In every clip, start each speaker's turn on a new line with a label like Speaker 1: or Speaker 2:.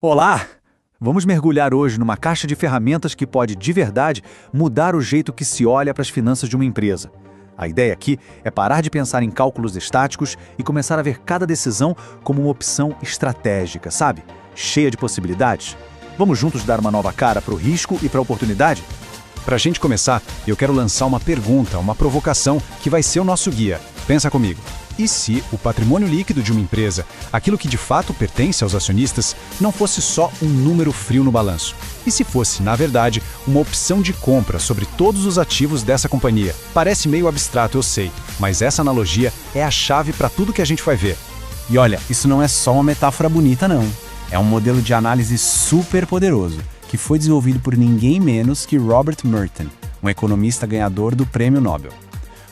Speaker 1: Olá! Vamos mergulhar hoje numa caixa de ferramentas que pode, de verdade, mudar o jeito que se olha para as finanças de uma empresa. A ideia aqui é parar de pensar em cálculos estáticos e começar a ver cada decisão como uma opção estratégica, sabe? Cheia de possibilidades. Vamos juntos dar uma nova cara para o risco e para a oportunidade?
Speaker 2: Para a gente começar, eu quero lançar uma pergunta, uma provocação que vai ser o nosso guia. Pensa comigo. E se o patrimônio líquido de uma empresa, aquilo que de fato pertence aos acionistas, não fosse só um número frio no balanço? E se fosse, na verdade, uma opção de compra sobre todos os ativos dessa companhia? Parece meio abstrato, eu sei, mas essa analogia é a chave para tudo que a gente vai ver.
Speaker 3: E olha, isso não é só uma metáfora bonita, não. É um modelo de análise super poderoso, que foi desenvolvido por ninguém menos que Robert Merton, um economista ganhador do Prêmio Nobel.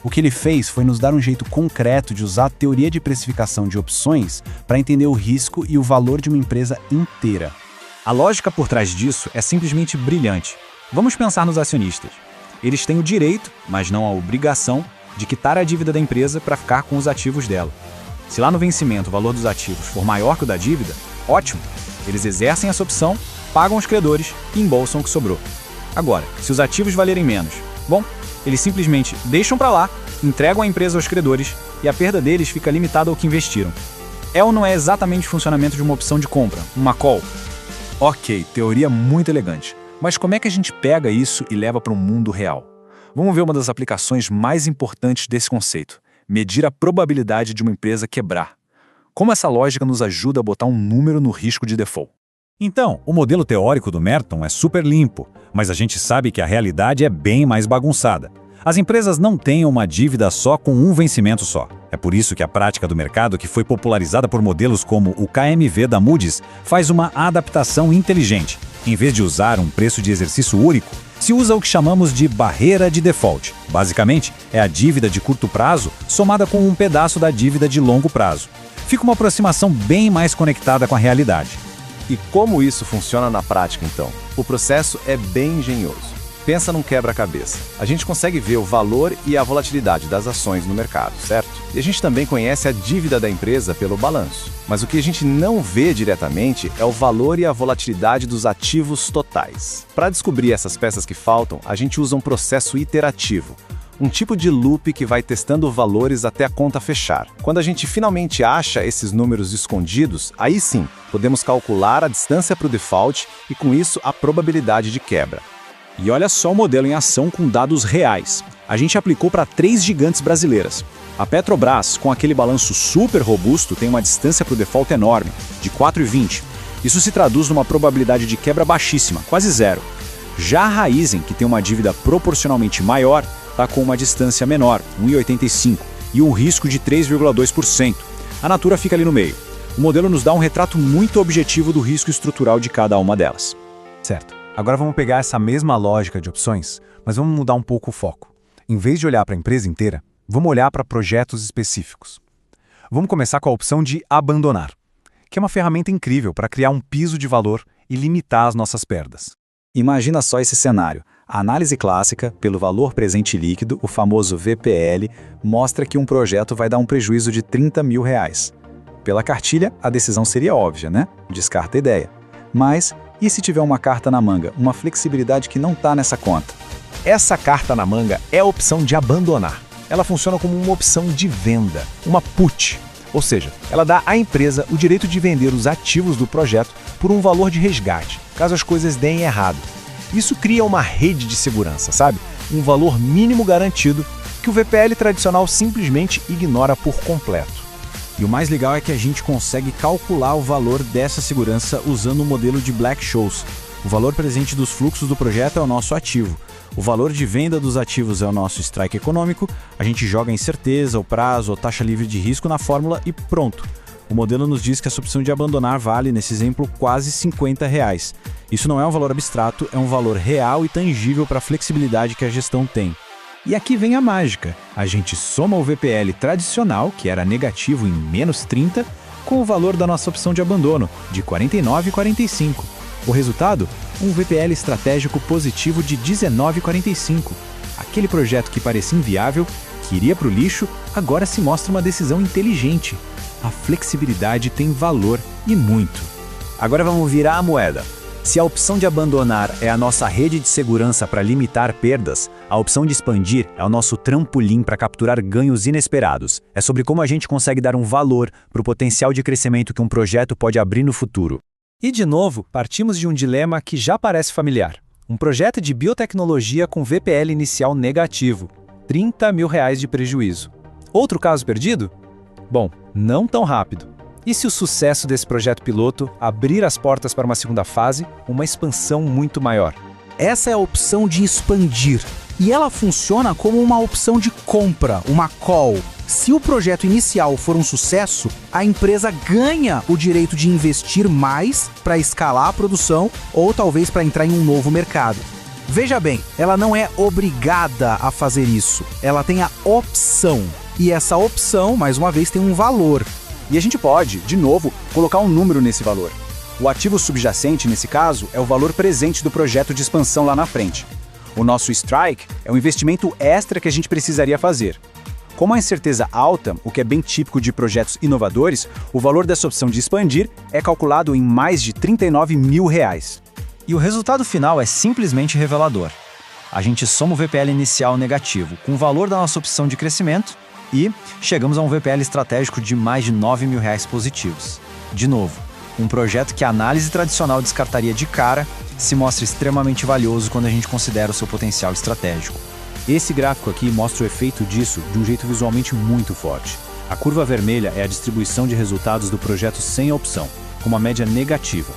Speaker 3: O que ele fez foi nos dar um jeito concreto de usar a teoria de precificação de opções para entender o risco e o valor de uma empresa inteira.
Speaker 4: A lógica por trás disso é simplesmente brilhante. Vamos pensar nos acionistas. Eles têm o direito, mas não a obrigação, de quitar a dívida da empresa para ficar com os ativos dela. Se lá no vencimento o valor dos ativos for maior que o da dívida, ótimo! Eles exercem essa opção, pagam os credores e embolsam o que sobrou. Agora, se os ativos valerem menos, bom, eles simplesmente deixam para lá, entregam a empresa aos credores e a perda deles fica limitada ao que investiram. É ou não é exatamente o funcionamento de uma opção de compra, uma call?
Speaker 1: Ok, teoria muito elegante. Mas como é que a gente pega isso e leva para o mundo real? Vamos ver uma das aplicações mais importantes desse conceito: medir a probabilidade de uma empresa quebrar. Como essa lógica nos ajuda a botar um número no risco de default?
Speaker 2: Então, o modelo teórico do Merton é super limpo, mas a gente sabe que a realidade é bem mais bagunçada. As empresas não têm uma dívida só com um vencimento só. É por isso que a prática do mercado, que foi popularizada por modelos como o KMV da Moody's, faz uma adaptação inteligente. Em vez de usar um preço de exercício único, se usa o que chamamos de barreira de default. Basicamente, é a dívida de curto prazo somada com um pedaço da dívida de longo prazo. Fica uma aproximação bem mais conectada com a realidade.
Speaker 5: E como isso funciona na prática, então? O processo é bem engenhoso. Pensa num quebra-cabeça. A gente consegue ver o valor e a volatilidade das ações no mercado, certo? E a gente também conhece a dívida da empresa pelo balanço. Mas o que a gente não vê diretamente é o valor e a volatilidade dos ativos totais. Para descobrir essas peças que faltam, a gente usa um processo iterativo. Um tipo de loop que vai testando valores até a conta fechar. Quando a gente finalmente acha esses números escondidos, aí sim, podemos calcular a distância para o default e, com isso, a probabilidade de quebra.
Speaker 4: E olha só o modelo em ação com dados reais. A gente aplicou para 3 gigantes brasileiras. A Petrobras, com aquele balanço super robusto, tem uma distância para o default enorme, de 4,20. Isso se traduz numa probabilidade de quebra baixíssima, quase zero. Já a Raízen, que tem uma dívida proporcionalmente maior, está com uma distância menor, 1,85, e um risco de 3,2%. A Natura fica ali no meio. O modelo nos dá um retrato muito objetivo do risco estrutural de cada uma delas.
Speaker 2: Certo. Agora vamos pegar essa mesma lógica de opções, mas vamos mudar um pouco o foco. Em vez de olhar para a empresa inteira, vamos olhar para projetos específicos. Vamos começar com a opção de abandonar, que é uma ferramenta incrível para criar um piso de valor e limitar as nossas perdas.
Speaker 4: Imagina só esse cenário. A análise clássica, pelo valor presente líquido, o famoso VPL, mostra que um projeto vai dar um prejuízo de R$30 mil. Pela cartilha, a decisão seria óbvia, né? Descarta a ideia. Mas, e se tiver uma carta na manga, uma flexibilidade que não está nessa conta?
Speaker 5: Essa carta na manga é a opção de abandonar. Ela funciona como uma opção de venda, uma put. Ou seja, ela dá à empresa o direito de vender os ativos do projeto por um valor de resgate, caso as coisas deem errado. Isso cria uma rede de segurança, sabe? Um valor mínimo garantido que o VPL tradicional simplesmente ignora por completo.
Speaker 4: E o mais legal é que a gente consegue calcular o valor dessa segurança usando o modelo de Black-Scholes. O valor presente dos fluxos do projeto é o nosso ativo. O valor de venda dos ativos é o nosso strike econômico. A gente joga a incerteza, o prazo ou taxa livre de risco na fórmula e pronto. O modelo nos diz que essa opção de abandonar vale, nesse exemplo, quase R$50. Isso não é um valor abstrato, é um valor real e tangível para a flexibilidade que a gestão tem. E aqui vem a mágica. A gente soma o VPL tradicional, que era negativo em menos 30, com o valor da nossa opção de abandono, de 49,45. O resultado? Um VPL estratégico positivo de 19,45. Aquele projeto que parecia inviável, que iria para o lixo, agora se mostra uma decisão inteligente. A flexibilidade tem valor e muito.
Speaker 1: Agora vamos virar a moeda. Se a opção de abandonar é a nossa rede de segurança para limitar perdas, a opção de expandir é o nosso trampolim para capturar ganhos inesperados. É sobre como a gente consegue dar um valor para o potencial de crescimento que um projeto pode abrir no futuro.
Speaker 6: E, de novo, partimos de um dilema que já parece familiar. Um projeto de biotecnologia com VPL inicial negativo. R$30 mil de prejuízo. Outro caso perdido? Bom, não tão rápido. E se o sucesso desse projeto piloto abrir as portas para uma segunda fase, uma expansão muito maior?
Speaker 7: Essa é a opção de expandir. E ela funciona como uma opção de compra, uma call. Se o projeto inicial for um sucesso, a empresa ganha o direito de investir mais para escalar a produção ou talvez para entrar em um novo mercado. Veja bem, ela não é obrigada a fazer isso. Ela tem a opção. E essa opção, mais uma vez, tem um valor.
Speaker 1: E a gente pode, de novo, colocar um número nesse valor. O ativo subjacente, nesse caso, é o valor presente do projeto de expansão lá na frente. O nosso strike é o investimento extra que a gente precisaria fazer. Com uma incerteza alta, o que é bem típico de projetos inovadores, o valor dessa opção de expandir é calculado em mais de R$39 mil.
Speaker 6: E o resultado final é simplesmente revelador. A gente soma o VPL inicial negativo com o valor da nossa opção de crescimento e chegamos a um VPL estratégico de mais de R$9 mil positivos. De novo, um projeto que a análise tradicional descartaria de cara se mostra extremamente valioso quando a gente considera o seu potencial estratégico. Esse gráfico aqui mostra o efeito disso de um jeito visualmente muito forte. A curva vermelha é a distribuição de resultados do projeto sem a opção, com uma média negativa.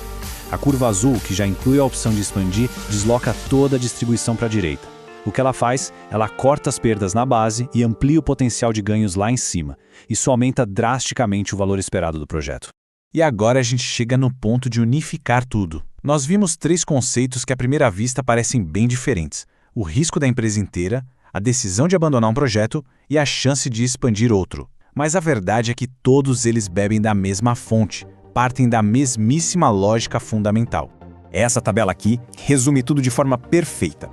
Speaker 6: A curva azul, que já inclui a opção de expandir, desloca toda a distribuição para a direita. O que ela faz? Ela corta as perdas na base e amplia o potencial de ganhos lá em cima. Isso aumenta drasticamente o valor esperado do projeto.
Speaker 4: E agora a gente chega no ponto de unificar tudo. Nós vimos 3 conceitos que à primeira vista parecem bem diferentes: o risco da empresa inteira, a decisão de abandonar um projeto e a chance de expandir outro. Mas a verdade é que todos eles bebem da mesma fonte, partem da mesmíssima lógica fundamental.
Speaker 1: Essa tabela aqui resume tudo de forma perfeita.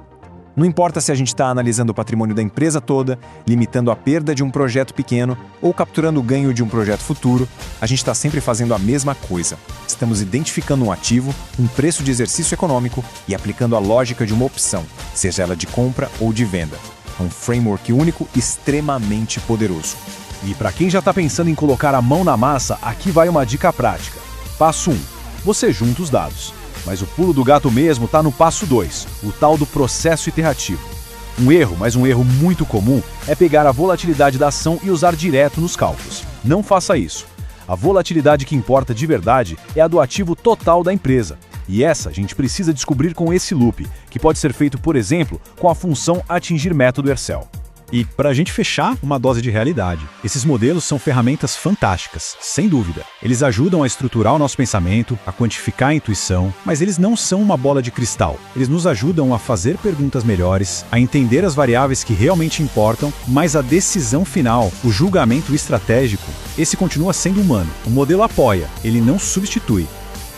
Speaker 1: Não importa se a gente está analisando o patrimônio da empresa toda, limitando a perda de um projeto pequeno ou capturando o ganho de um projeto futuro, a gente está sempre fazendo a mesma coisa. Estamos identificando um ativo, um preço de exercício econômico e aplicando a lógica de uma opção, seja ela de compra ou de venda. É um framework único extremamente poderoso.
Speaker 5: E para quem já está pensando em colocar a mão na massa, aqui vai uma dica prática. Passo 1. Você junta os dados. Mas o pulo do gato mesmo está no passo 2, o tal do processo iterativo. Um erro, mas um erro muito comum, é pegar a volatilidade da ação e usar direto nos cálculos. Não faça isso. A volatilidade que importa de verdade é a do ativo total da empresa. E essa a gente precisa descobrir com esse loop, que pode ser feito, por exemplo, com a função atingir método Excel.
Speaker 8: E, para a gente fechar, uma dose de realidade. Esses modelos são ferramentas fantásticas, sem dúvida. Eles ajudam a estruturar o nosso pensamento, a quantificar a intuição, mas eles não são uma bola de cristal. Eles nos ajudam a fazer perguntas melhores, a entender as variáveis que realmente importam, mas a decisão final, o julgamento estratégico, esse continua sendo humano. O modelo apoia, ele não substitui.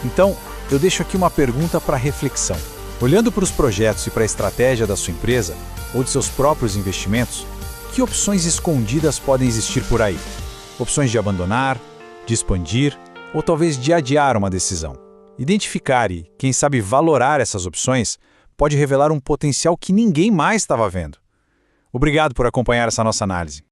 Speaker 6: Então, eu deixo aqui uma pergunta para reflexão. Olhando para os projetos e para a estratégia da sua empresa, ou de seus próprios investimentos, que opções escondidas podem existir por aí? Opções de abandonar, de expandir, ou talvez de adiar uma decisão. Identificar e, quem sabe, valorar essas opções pode revelar um potencial que ninguém mais estava vendo. Obrigado por acompanhar essa nossa análise.